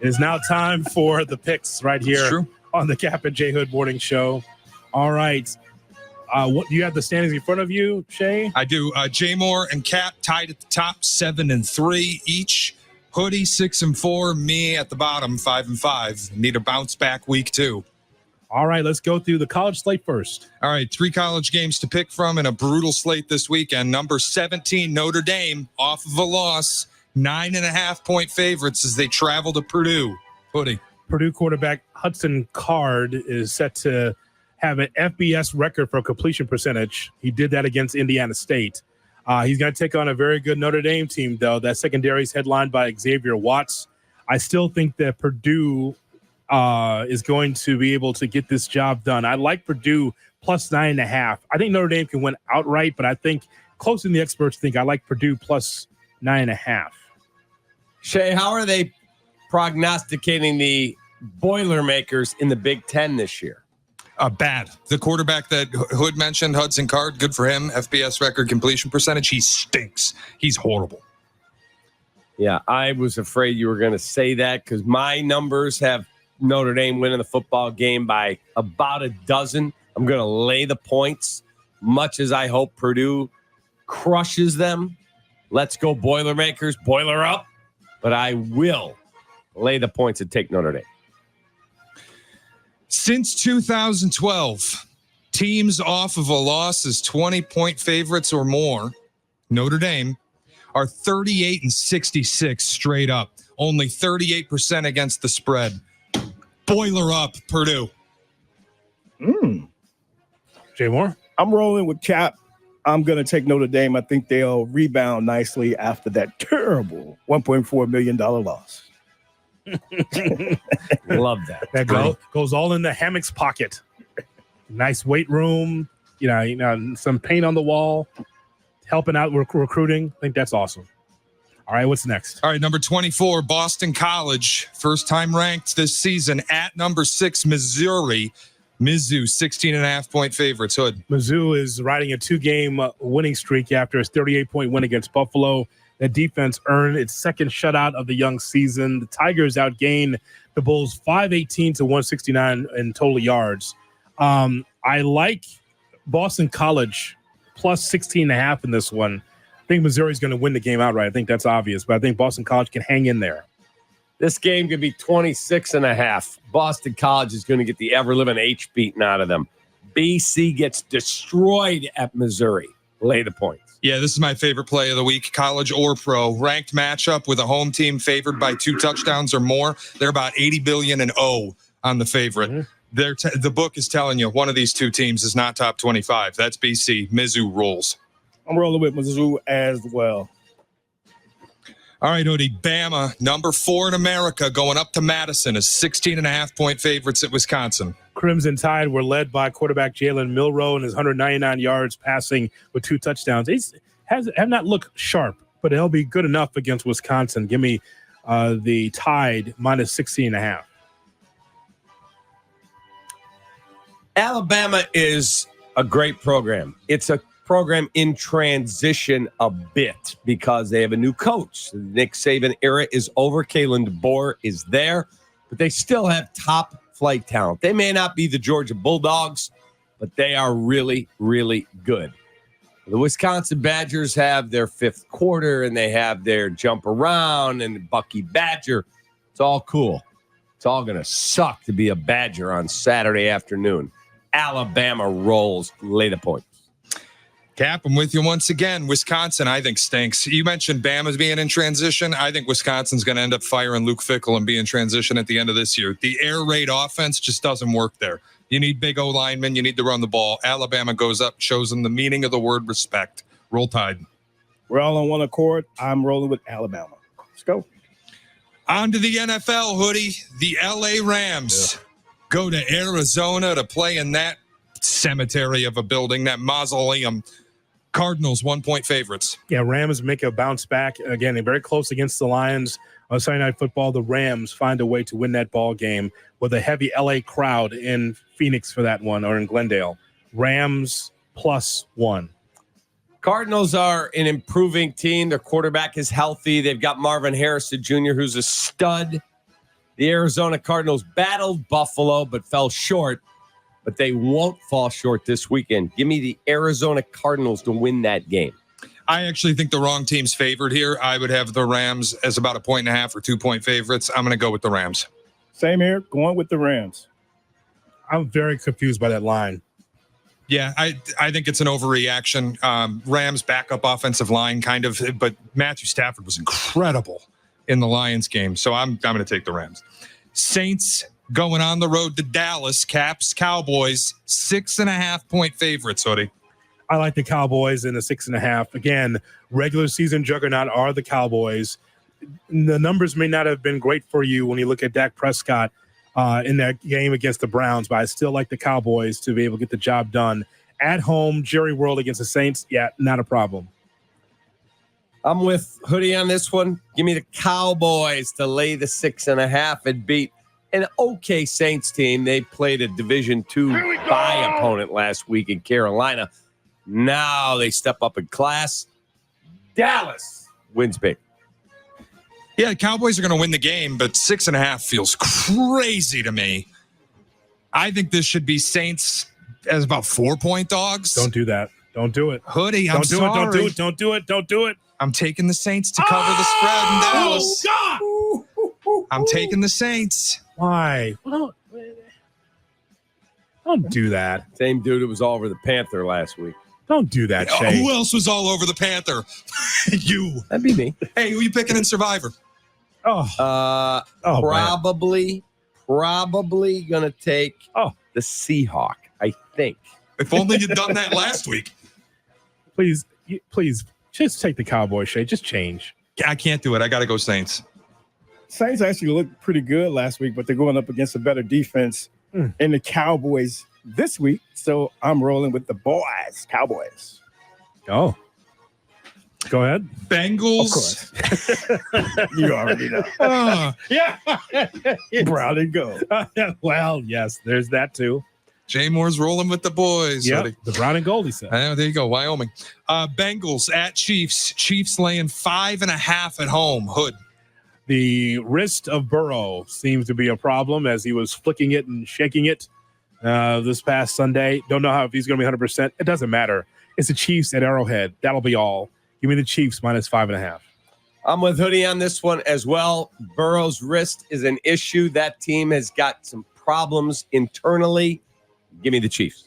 It's now time for the picks right here on the Kap and J Hood Morning Show. All right. What do you have the standings in front of you, Shay? I do. J Moore and Cap tied at the top, 7-3 each. Hoodie 6-4. Me at the bottom, 5-5. Need a bounce back week 2. All right, let's go through the college slate first. All right, 3 college games to pick from and a brutal slate this weekend. Number 17, Notre Dame, off of a loss. 9.5-point favorites as they travel to Purdue. Hoodie. Purdue quarterback Hudson Card is set to have an FBS record for completion percentage. He did that against Indiana State. He's going to take on a very good Notre Dame team, though. That secondary is headlined by Xavier Watts. I still think that Purdue is going to be able to get this job done. I like Purdue plus 9.5. I think Notre Dame can win outright, but I think close in the experts think I like Purdue plus 9.5. Shay, how are they prognosticating the Boilermakers in the Big Ten this year? Bad. The quarterback that Hood mentioned, Hudson Card, good for him. FBS record completion percentage. He stinks. He's horrible. Yeah, I was afraid you were going to say that because my numbers have Notre Dame winning the football game by about a dozen. I'm going to lay the points, much as I hope Purdue crushes them. Let's go Boilermakers, boiler up. But I will lay the points and take Notre Dame. Since 2012, teams off of a loss as 20-point favorites or more, Notre Dame, are 38-66 straight up. Only 38% against the spread. Boiler up, Purdue. Jay Moore? I'm rolling with Cap. I'm going to take Notre Dame. I think they'll rebound nicely after that terrible $1.4 million loss. Love that. That goes all in the hammock's pocket. Nice weight room, you know, some paint on the wall, helping out recruiting. I think that's awesome. All right, what's next? All right, number 24, Boston College. First time ranked this season at number 6, Missouri. Mizzou, 16.5-point favorites. Hood. Mizzou is riding a 2-game winning streak after his 38-point win against Buffalo. That defense earned its second shutout of the young season. The Tigers outgained the Bulls 518 to 169 in total yards. I like Boston College plus 16.5 in this one. I think Missouri's going to win the game outright. I think that's obvious, but I think Boston College can hang in there. This game could be 26.5. Boston College is going to get the ever-living H beaten out of them. BC gets destroyed at Missouri. Lay the points. Yeah, this is my favorite play of the week, college or pro. Ranked matchup with a home team favored by 2 touchdowns or more. They're about 80 billion and on the favorite. Mm-hmm. The book is telling you one of these 2 teams is not top 25. That's BC. Mizzou rolls. I'm rolling with Mizzou as well. All right, Odie. Bama, number 4 in America, going up to Madison as 16.5-point favorites at Wisconsin. Crimson Tide were led by quarterback Jalen Milroe and his 199 yards passing with 2 touchdowns. He have not looked sharp, but he'll be good enough against Wisconsin. Give me the Tide minus 16.5. Alabama is a great program. It's a program in transition a bit because they have a new coach. The Nick Saban era is over. Kalen DeBoer is there, but they still have top flight talent. They may not be the Georgia Bulldogs, but they are really, really good. The Wisconsin Badgers have their 5th quarter and they have their jump around and Bucky Badger. It's all cool. It's all going to suck to be a Badger on Saturday afternoon. Alabama rolls. Lay the points. Cap, I'm with you once again. Wisconsin, I think, stinks. You mentioned Bama's being in transition. I think Wisconsin's going to end up firing Luke Fickell and be in transition at the end of this year. The air raid offense just doesn't work there. You need big O-linemen. You need to run the ball. Alabama goes up, shows them the meaning of the word respect. Roll Tide. We're all on one accord. I'm rolling with Alabama. Let's go. On to the NFL, Hoodie. The L.A. Rams go to Arizona to play in that cemetery of a building, that mausoleum. Cardinals 1-point favorites. Yeah, Rams make a bounce back. Again, they're very close against the Lions. On Sunday Night Football, the Rams find a way to win that ball game with a heavy L.A. crowd in Phoenix for that one, or in Glendale. Rams +1. Cardinals are an improving team. Their quarterback is healthy. They've got Marvin Harrison Jr., who's a stud. The Arizona Cardinals battled Buffalo but fell short, but they won't fall short this weekend. Give me the Arizona Cardinals to win that game. I actually think the wrong team's favored here. I would have the Rams as about 1.5 or 2 point favorites. I'm going to go with the Rams. Same here, going with the Rams. I'm very confused by that line. Yeah, I think it's an overreaction. Rams backup offensive line kind of, but Matthew Stafford was incredible in the Lions game. So I'm going to take the Rams. Saints going on the road to Dallas. Caps, Cowboys, 6.5 point favorites, Hoodie. I like the Cowboys in the 6.5. Again, regular season juggernaut are the Cowboys. The numbers may not have been great for you when you look at Dak Prescott in that game against the Browns, but I still like the Cowboys to be able to get the job done. At home, Jerry World against the Saints, yeah, not a problem. I'm with Hoodie on this one. Give me the Cowboys to lay the 6.5 and beat an okay Saints team. They played a Division II bye opponent last week in Carolina. Now they step up in class. Dallas wins big. Yeah, the Cowboys are going to win the game, but 6.5 feels crazy to me. I think this should be Saints as about 4 point dogs. Don't do that. Don't do it. Hoodie, I'm Don't do sorry. it. Don't do it. Don't do it. Don't do it. I'm taking the Saints to cover the spread in Dallas. I'm taking the Saints. Why? Don't do that. Same dude who was all over the Panther last week. Don't do that, Shay. Who else was all over the Panther? You. That'd be me. Hey, who are you picking in Survivor? Probably gonna take the Seahawk, I think. If only you'd done that last week. Please, just take the Cowboys, Shay. Just change. I can't do it. I got to go Saints. Saints actually looked pretty good last week, but they're going up against a better defense in the Cowboys this week. So I'm rolling with the boys, Cowboys. Oh. Go ahead. Bengals. Of course. You already know. Yeah. Brown and gold. Well, yes, there's that too. Jay Moore's rolling with the boys. Yeah, the brown and gold, he said. I know, there you go, Wyoming. Bengals at Chiefs. Chiefs laying 5.5 at home. Hood. The wrist of Burrow seems to be a problem as he was flicking it and shaking it this past Sunday. Don't know if he's going to be 100%. It doesn't matter. It's the Chiefs at Arrowhead. That'll be all. Give me the Chiefs minus 5.5. I'm with Hoodie on this one as well. Burrow's wrist is an issue. That team has got some problems internally. Give me the Chiefs.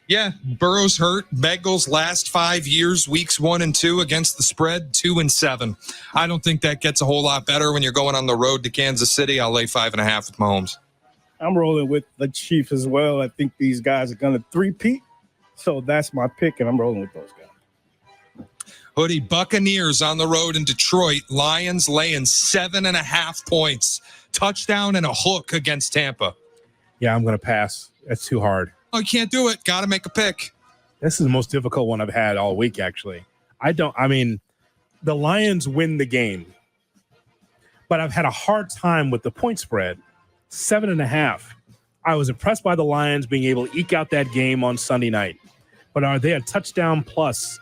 Yeah, Burrow's hurt. Bengals last 5 years, weeks 1 and 2 against the spread, 2-7. I don't think that gets a whole lot better when you're going on the road to Kansas City. I'll lay 5.5 with Mahomes. I'm rolling with the Chiefs as well. I think these guys are going to three-peat. So that's my pick, and I'm rolling with those guys. Hoodie, Buccaneers on the road in Detroit. Lions laying 7.5 points. Touchdown and a hook against Tampa. Yeah, I'm going to pass. That's too hard. Oh, you can't do it. Got to make a pick. This is the most difficult one I've had all week, actually. The Lions win the game, but I've had a hard time with the point spread. 7.5. I was impressed by the Lions being able to eke out that game on Sunday night, but are they a touchdown plus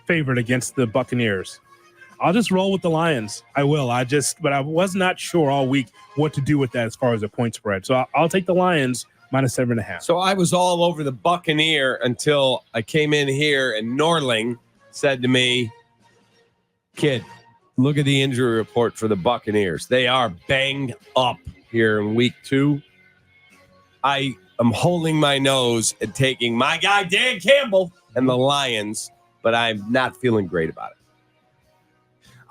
favorite against the Buccaneers? I'll just roll with the Lions. I will. But I was not sure all week what to do with that as far as the point spread. So I'll take the Lions minus 7.5. So I was all over the Buccaneer until I came in here and Norling said to me, kid, look at the injury report for the Buccaneers. They are banged up here in week 2. I am holding my nose and taking my guy, Dan Campbell, and the Lions, but I'm not feeling great about it.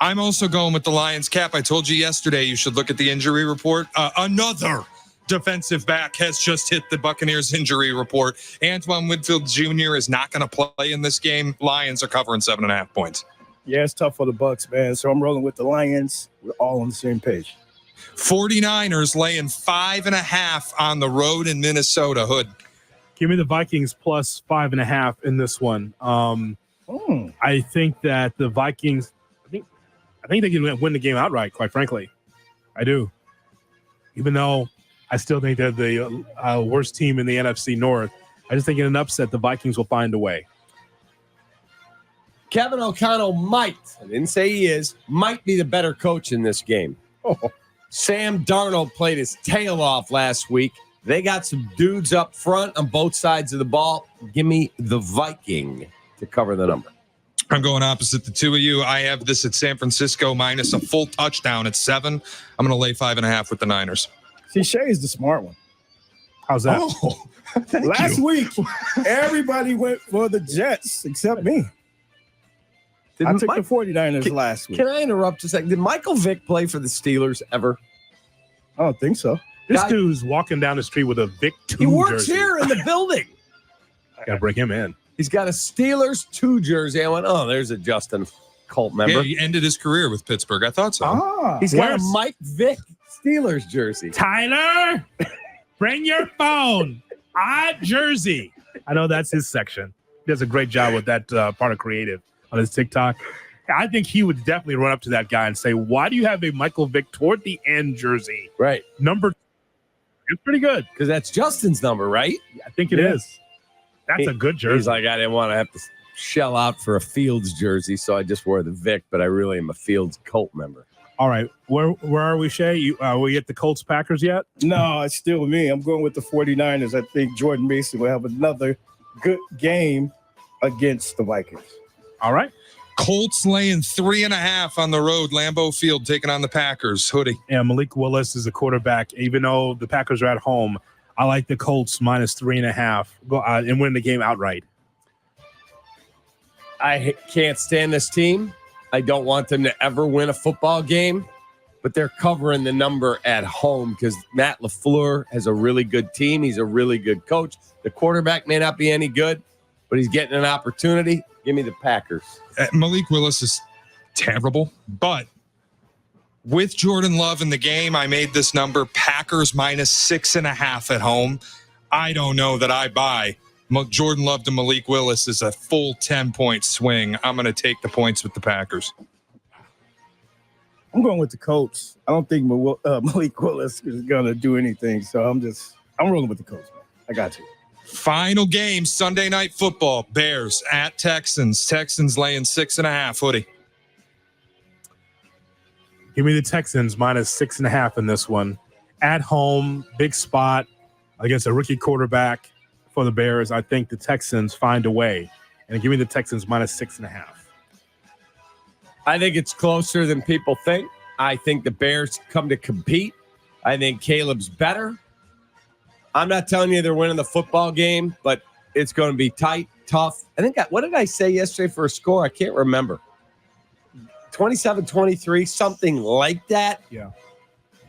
I'm also going with the Lions. Cap, I told you yesterday you should look at the injury report. Another defensive back has just hit the Buccaneers injury report. Antoine Winfield Jr. is not going to play in this game. Lions are covering 7.5 points. Yeah, it's tough for the Bucs, man. So I'm rolling with the Lions. We're all on the same page. 49ers laying 5.5 on the road in Minnesota. Hood. Give me the Vikings plus 5.5 in this one. I think that the Vikings, I think they can win the game outright, quite frankly. I do. Even though I still think they're the worst team in the NFC North. I just think in an upset, the Vikings will find a way. Kevin O'Connell might, I didn't say he is, might be the better coach in this game. Sam Darnold played his tail off last week. They got some dudes up front on both sides of the ball. Give me the Viking to cover the number. I'm going opposite the two of you. I have this at San Francisco minus a full touchdown at 7. I'm going to lay 5.5 with the Niners. See, Shay's the smart one. How's that? Oh, Last week, everybody went for the Jets except me. I took the 49ers last week. Can I interrupt a second? Did Michael Vick play for the Steelers ever? I don't think so. This dude's walking down the street with a Vic 2 He works jersey. here in the building. Gotta bring him in. He's got a Steelers 2 jersey. I went, oh, there's a Justin Colt member. yeah, he ended his career with Pittsburgh. I thought so. He's got a Where's- Mike Vick Steelers jersey. Tyler, bring your phone. Odd jersey. I know that's his section. He does a great job with that part of creative on his TikTok. I think he would definitely run up to that guy and say, why do you have a Michael Vick toward the end jersey? Right. Number 2. It's pretty good. Because that's Justin's number, right? I think it is. That's a good jersey. He's like, I didn't want to have to shell out for a Fields jersey, so I just wore the Vic, but I really am a Fields Colt member. All right. Where are we, Shay? We at the Colts Packers yet? No, it's still me. I'm going with the 49ers. I think Jordan Mason will have another good game against the Vikings. All right. Colts laying 3.5 on the road, Lambeau Field, taking on the Packers. Hoodie. And Malik Willis is a quarterback. Even though the Packers are at home, I like the Colts minus 3.5 and win the game outright. I can't stand this team. I don't want them to ever win a football game, but they're covering the number at home because Matt LaFleur has a really good team. He's a really good coach. The quarterback may not be any good, but he's getting an opportunity. Give me the Packers. Malik Willis is terrible, but with Jordan Love in the game, I made this number Packers minus 6.5 at home. I don't know that I buy Jordan Love to Malik Willis is a full 10-point swing. I'm going to take the points with the Packers. I'm going with the Colts. I don't think Malik Willis is going to do anything, so I'm rolling with the Colts, man. I got you. Final game, Sunday Night Football. Bears at Texans. Texans laying 6.5. Hoodie. Give me the Texans minus 6.5 in this one. At home, big spot against a rookie quarterback for the Bears. I think the Texans find a way. And give me the Texans minus 6.5. I think it's closer than people think. I think the Bears come to compete. I think Caleb's better. I'm not telling you they're winning the football game, but it's going to be tight, tough. What did I say yesterday for a score? I can't remember. 27-23, something like that. Yeah.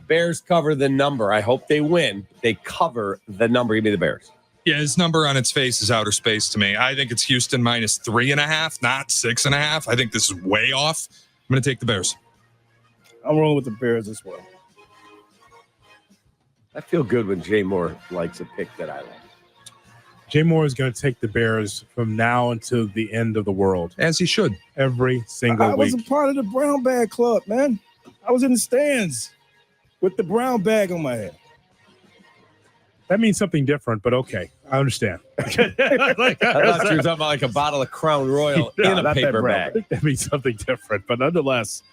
Bears cover the number. I hope they win. They cover the number. Give me the Bears. Yeah, his number on its face is outer space to me. I think it's Houston minus 3.5, not 6.5. I think this is way off. I'm going to take the Bears. I'm rolling with the Bears as well. I feel good when Jay Moore likes a pick that I like. Jay Moore is going to take the Bears from now until the end of the world. As he should. Every single I was week. a part of the brown bag club, man. I was in the stands with the brown bag on my head. That means something different, but okay. I understand. I thought you were talking about like a bottle of Crown Royal in a not that paper brown. bag. That means something different, but nonetheless,